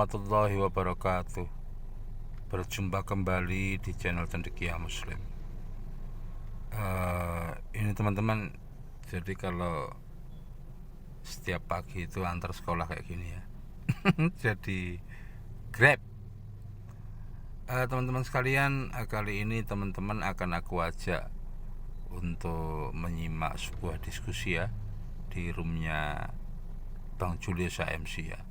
warahmatullahi wabarakatuh. Berjumpa kembali di channel Cendekia Muslim. Ini teman-teman, jadi kalau setiap pagi itu antar sekolah kayak gini ya. Jadi Grab. Teman-teman sekalian, kali ini teman-teman akan aku ajak untuk menyimak sebuah diskusi ya di roomnya Bang Julius AMC ya.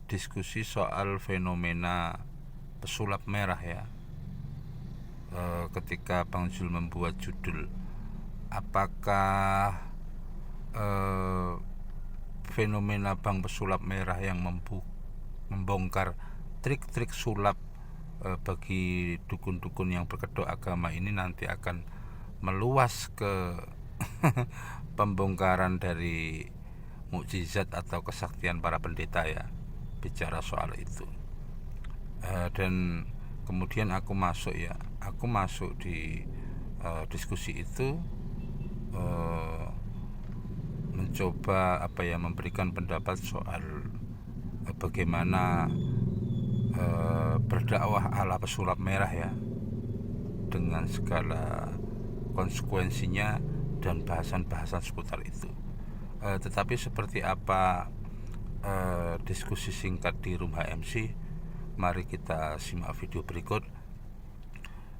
Diskusi soal fenomena pesulap merah ya. Ketika Bang Jul membuat judul, apakah fenomena bank pesulap merah yang membongkar trik-trik sulap bagi dukun-dukun yang berkedok agama ini nanti akan meluas ke pembongkaran dari mukjizat atau kesaktian para pendeta ya, bicara soal itu. Dan kemudian aku masuk di diskusi itu, mencoba memberikan pendapat soal bagaimana berdakwah ala pesulap merah ya, dengan segala konsekuensinya dan bahasan-bahasan seputar itu. Tetapi seperti apa diskusi singkat di room HMC, mari kita simak video berikut.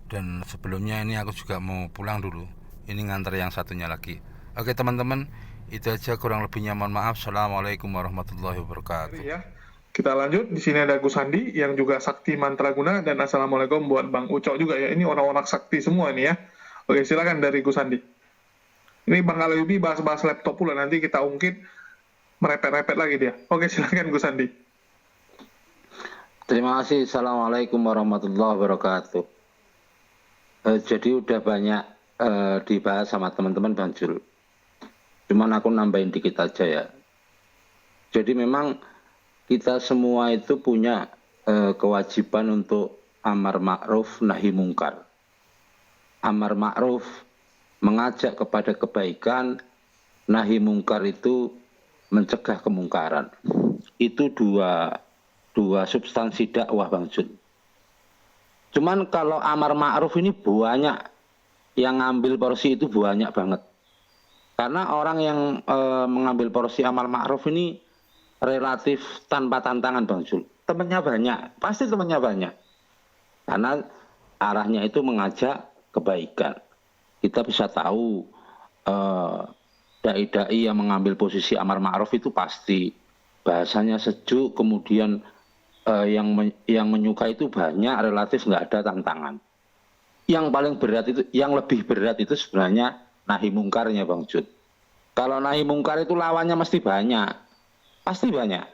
Dan sebelumnya ini aku juga mau pulang dulu, ini nganter yang satunya lagi. Oke teman-teman, itu aja, kurang lebihnya mohon maaf. Assalamualaikum warahmatullahi wabarakatuh. Ya, kita lanjut. Di sini ada Gus Andi yang juga sakti mantraguna, dan assalamualaikum buat Bang Ucok juga ya. Ini orang-orang sakti semua nih ya. Oke, silakan dari Gus Andi. Ini Bang Alayubi bahas-bahas laptop pula, nanti kita ungkit merepet-repet lagi dia. Oke, silakan Gus Andi. Terima kasih. Assalamualaikum warahmatullahi wabarakatuh. Jadi udah banyak dibahas sama teman-teman Bang Jul. Cuman aku nambahin dikit aja ya. Jadi memang kita semua itu punya kewajiban untuk amar ma'ruf nahi mungkar. Amar ma'ruf mengajak kepada kebaikan, nahi mungkar itu mencegah kemungkaran. Itu dua substansi dakwah Bang Jul. Cuman kalau amar ma'ruf ini banyak yang ngambil porsi, itu banyak banget. Karena orang yang mengambil porsi amar ma'ruf ini relatif tanpa tantangan Bang Jul. Temannya banyak, pasti temannya banyak. Karena arahnya itu mengajak kebaikan. Kita bisa tahu dai-dai yang mengambil posisi amar ma'ruf itu pasti bahasanya sejuk, kemudian yang menyukai itu banyak, relatif nggak ada tantangan. Yang paling berat itu, yang lebih berat itu sebenarnya nahi mungkarnya Bang Jud. Kalau nahi mungkar itu lawannya mesti banyak, pasti banyak.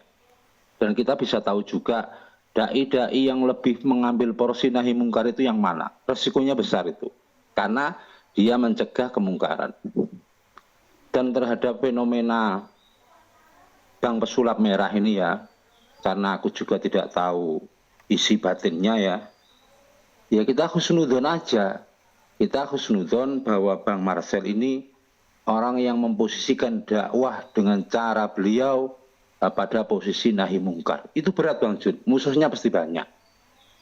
Dan kita bisa tahu juga dai-dai yang lebih mengambil porsi nahi mungkar itu yang mana. Resikonya besar itu, karena dia mencegah kemungkaran. Dan terhadap fenomena bank pesulap merah ini ya, karena aku juga tidak tahu isi batinnya ya kita husnudon aja. Kita husnudon bahwa Bang Marcel ini orang yang memposisikan dakwah dengan cara beliau pada posisi nahi mungkar. Itu berat Bang Jud, musuhnya pasti banyak.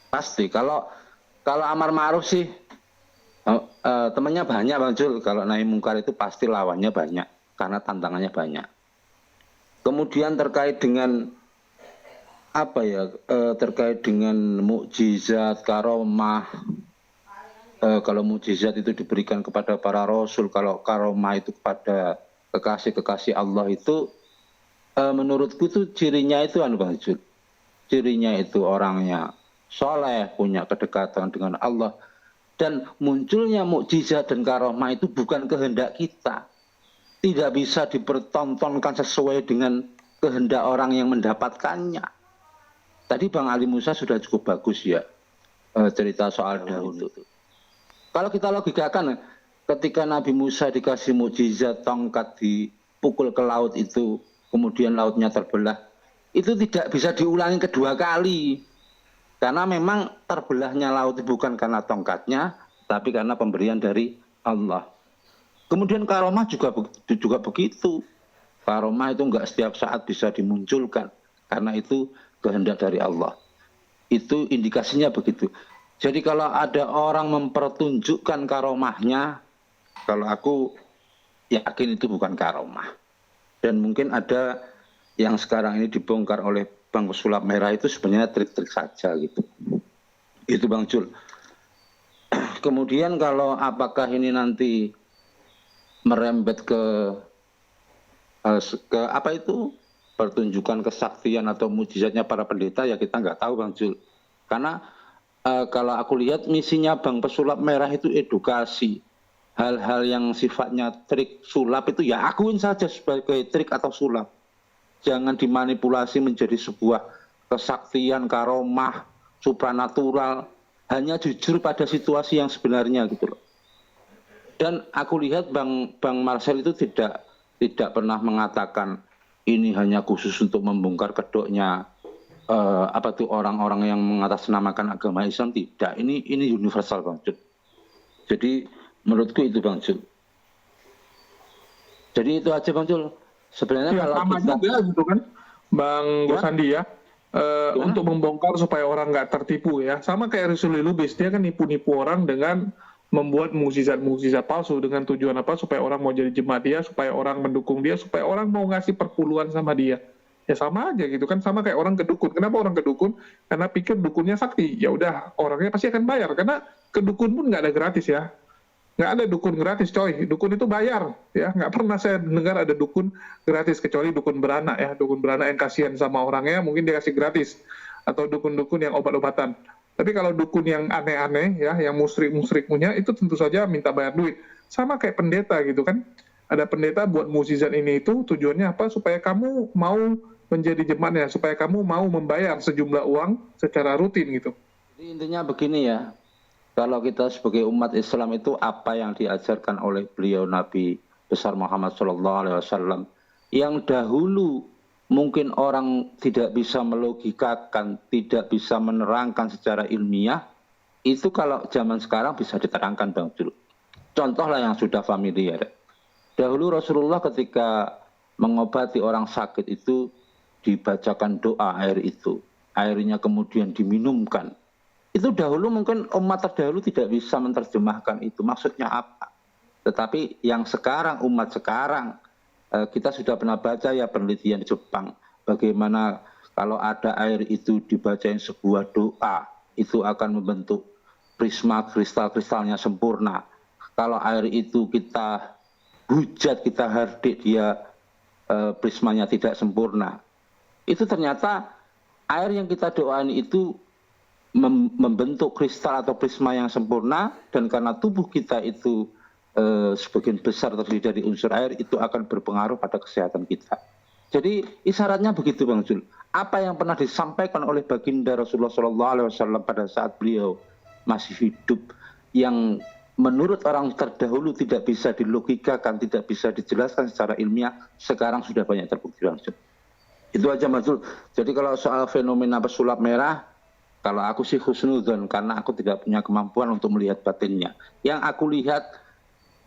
Pasti, kalau amar ma'ruf sih temannya banyak Bang Jul. Kalau nahi mungkar itu pasti lawannya banyak, karena tantangannya banyak. Kemudian terkait dengan terkait dengan mukjizat, karomah. Kalau mukjizat itu diberikan kepada para rasul, kalau karomah itu kepada kekasih-kekasih Allah, itu menurutku itu cirinya itu Bang Jul. Cirinya itu orangnya soleh, punya kedekatan dengan Allah. Dan munculnya mukjizat dan karomah itu bukan kehendak kita. Tidak bisa dipertontonkan sesuai dengan kehendak orang yang mendapatkannya. Tadi Bang Ali Musa sudah cukup bagus ya cerita soal Daud itu. Kalau kita logikakan, ketika Nabi Musa dikasih mukjizat tongkat dipukul ke laut itu, kemudian lautnya terbelah, itu tidak bisa diulangi kedua kali. Karena memang terbelahnya laut itu bukan karena tongkatnya, tapi karena pemberian dari Allah. Kemudian karomah juga begitu. Karomah itu enggak setiap saat bisa dimunculkan, karena itu kehendak dari Allah. Itu indikasinya begitu. Jadi kalau ada orang mempertunjukkan karomahnya, kalau aku yakin itu bukan karomah. Dan mungkin ada yang sekarang ini dibongkar oleh Bang Pesulap Merah itu sebenarnya trik-trik saja gitu. Itu Bang Jul. Kemudian kalau apakah ini nanti merembet ke apa itu pertunjukan kesaktian atau mujizatnya para pendeta, ya kita nggak tahu Bang Jul. Karena kalau aku lihat misinya Bang Pesulap Merah itu edukasi. Hal-hal yang sifatnya trik sulap itu ya akuin saja sebagai trik atau sulap. Jangan dimanipulasi menjadi sebuah kesaktian, karomah, supranatural. Hanya jujur pada situasi yang sebenarnya gitu loh. Dan aku lihat Bang Marcel itu tidak pernah mengatakan ini hanya khusus untuk membongkar kedoknya orang-orang yang mengatasnamakan agama Islam. Tidak, ini universal Bang Jul. Jadi menurutku itu Bang Jul. Jadi itu aja Bang Jul. Sebenarnya ya, kalau sama kita juga gitu kan Bang Gosandi ya. Untuk membongkar supaya orang nggak tertipu ya. Sama kayak Rasulullah Lubis, dia kan nipu-nipu orang dengan membuat mukjizat-mukjizat palsu dengan tujuan apa? Supaya orang mau jadi jemaat dia, supaya orang mendukung dia, supaya orang mau ngasih perpuluhan sama dia. Ya sama aja gitu kan, sama kayak orang ke dukun. Kenapa orang ke dukun? Karena pikir dukunnya sakti. Ya udah, orangnya pasti akan bayar karena ke dukun pun nggak ada gratis ya. Nggak ada dukun gratis coy, dukun itu bayar ya. Nggak pernah saya dengar ada dukun gratis kecuali dukun beranak ya. Dukun beranak yang kasihan sama orangnya mungkin dia kasih gratis, atau dukun-dukun yang obat-obatan. Tapi kalau dukun yang aneh-aneh ya, yang musrik-musrik punya, itu tentu saja minta bayar duit. Sama kayak pendeta gitu kan, ada pendeta buat mukjizat ini itu tujuannya apa? Supaya kamu mau menjadi jemaatnya, supaya kamu mau membayar sejumlah uang secara rutin gitu. Jadi intinya begini ya. Kalau kita sebagai umat Islam itu apa yang diajarkan oleh beliau Nabi besar Muhammad SAW yang dahulu mungkin orang tidak bisa melogikakan, tidak bisa menerangkan secara ilmiah, itu kalau zaman sekarang bisa diterangkan Bang Jul. Contohlah yang sudah familiar. Dahulu Rasulullah ketika mengobati orang sakit itu dibacakan doa air itu. Airnya kemudian diminumkan. Itu dahulu mungkin umat terdahulu tidak bisa menerjemahkan itu maksudnya apa. Tetapi yang sekarang, umat sekarang, kita sudah pernah baca ya penelitian di Jepang. Bagaimana kalau ada air itu dibacain sebuah doa, itu akan membentuk prisma kristal-kristalnya sempurna. Kalau air itu kita hujat, kita hardik, dia prismanya tidak sempurna. Itu ternyata air yang kita doain itu membentuk kristal atau prisma yang sempurna, dan karena tubuh kita itu sebagian besar terdiri dari unsur air, itu akan berpengaruh pada kesehatan kita. Jadi isyaratnya begitu Bang Jul. Apa yang pernah disampaikan oleh baginda Rasulullah SAW pada saat beliau masih hidup, yang menurut orang terdahulu tidak bisa dilogikakan, tidak bisa dijelaskan secara ilmiah, sekarang sudah banyak terbukti Bang Jul. Itu aja Bang Jul. Jadi kalau soal fenomena pesulap merah, kalau aku sih husnudzon, karena aku tidak punya kemampuan untuk melihat batinnya. Yang aku lihat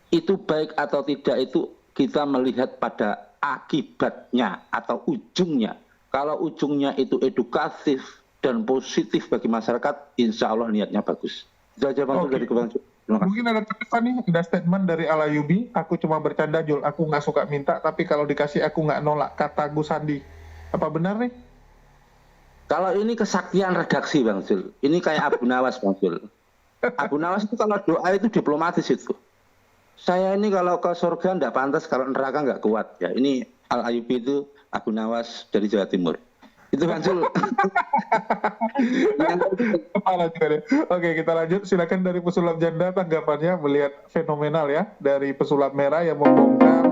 itu baik atau tidak itu kita melihat pada akibatnya atau ujungnya. Kalau ujungnya itu edukatif dan positif bagi masyarakat, insya Allah niatnya bagus. Itu aja Bang Jul dari Bang Jul. Mungkin ada tulisan nih, ada statement dari Alayubi, aku cuma bercanda Jul, aku nggak suka minta, tapi kalau dikasih aku nggak nolak, kata Gus Sandi. Apa benar nih? Kalau ini kesaktian redaksi Bang Jul, ini kayak Abu Nawas Bang Jul. Abu Nawas itu kalau doa itu diplomatis itu. Saya ini kalau ke surga enggak pantas, kalau neraka enggak kuat. Ya ini Al-Ayubi itu Abu Nawas dari Jawa Timur. Itu Bang Jul. Oke, kita lanjut. Silakan dari pesulap janda tanggapannya melihat fenomenal ya dari pesulap merah yang membongkar